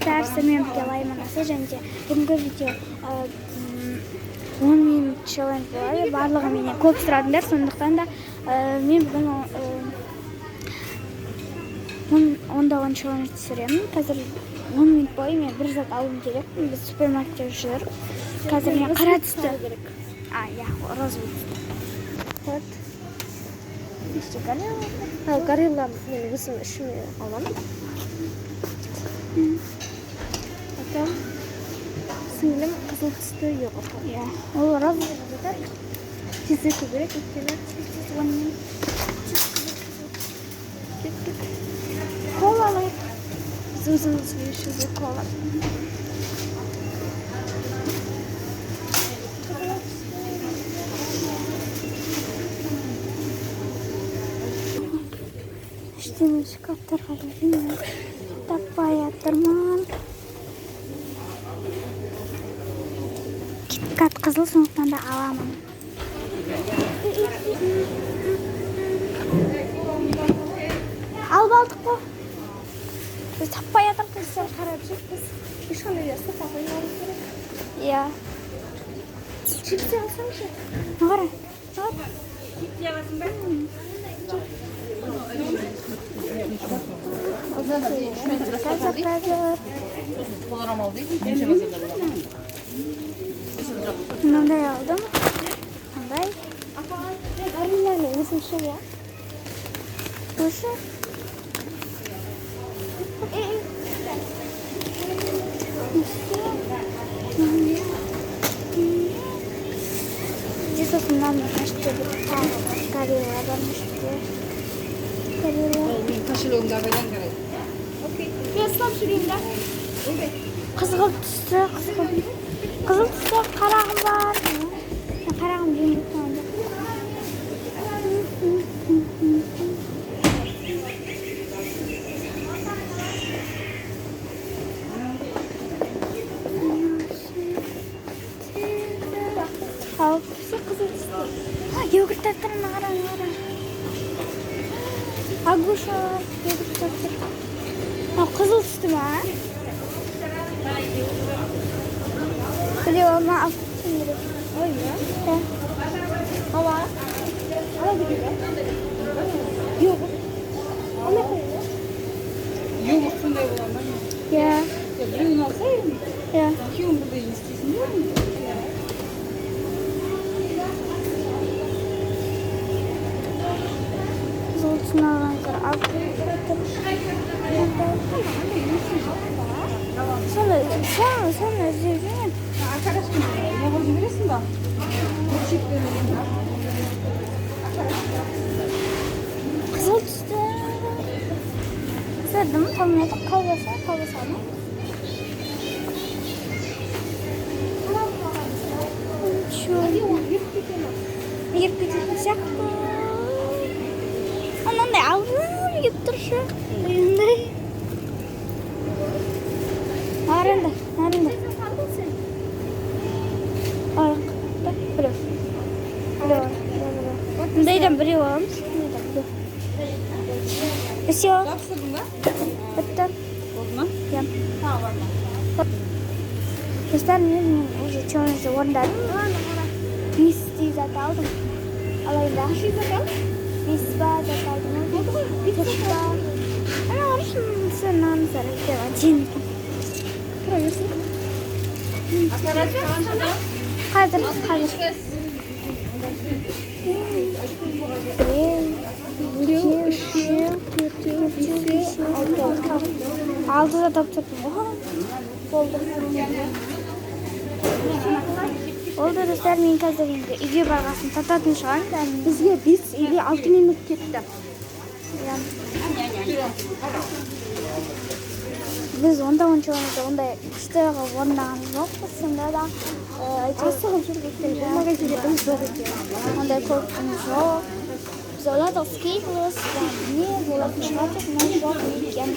достар, сіздермен бірге Лайма Наса және де бүгінгі видео 10 минут челлендж болады. Барлығы менен көп сұрадыңдар, сондықтан да мен бүгін 10 челлендж түсіремін. Қазір 10 минут бойы мен бір зат алуым керекпін. Біз супермаркетте жүріп. Қазір мен қара түсті. Я розовый түсті. Вот. İşte gorilla men өзім ішіме аламын. Потом сіңлім қызыл түсті йогурт. Ол розовый жатады. Тездету керек, өйткені кеттік. Кола алайық. Біз өзімізге ішуге кола. Işte şkaftarga келдім. Таппай жатырмын. Киткат қызыл, сондықтан да аламын. Алып алдық қой. Біз таппай жатырмыз, біз қарап жүрміз. Ешқандай жерде таппай алып керек. Иә. Чипсы алсаңшы. Қара. Чипсы аласың ба? Мынандай алдым. Мындай. Армияны өзімше я. Осы. Здесь основном почти горело, Taşırığım da veren gerek. Kıyaslam süreyim de. Kızıl түсті, қызыл түсті қарағым бар. Қарағым дейін тұтанды. Ал, все қызыл түсті. Йогурттарына қарағым. Агуша, йогурттар. Қызыл түсті ма? Біле олма алып кетсем керек. Ой, я? Да. Ала? Ала береді? Йогурт. Ала қойды? Йогурт сондай бола ма? Иә. Біреуін алсайын? Иә. Күйеуін бірдей істейсің бе? Қызыл түсін алғандар алып кетіп. Соны іздеп жүрмін. Arkadaşım, yoğurdu verirsin de. Çift verirsin de. Қызыл түсті. Сырдым, томатты колбасаны. Еріп кететін сияқты. Анандай алғым кеп тұршы. Бұйындай. Арында. Біреу. Мұндайдан біреу аламыз. Все. Tapsırdın da? Бітті. Oldu mu? Иә. Ha var mı? Достар, мен уже челленджді орындадым. Бес зат алдым. Алайда. Зат алдым. Ана орышын сырнаны сарыптева. Жеңіп. Тұра берсін. Қазір. Алты да таптырдым. Болды. Oldu dostlar, мен қазір енді үйге барғасын тататын шығармын. Бізге 5 или 6 минут кетті. Біз онда ондай күшті орындаған жоқпыз. Сонда да асығып жүргендер магазинде біз бар екен. Ондай көп жоқ. Biz oladық скейтлес, не болатын шығар деп, но жоқ екен.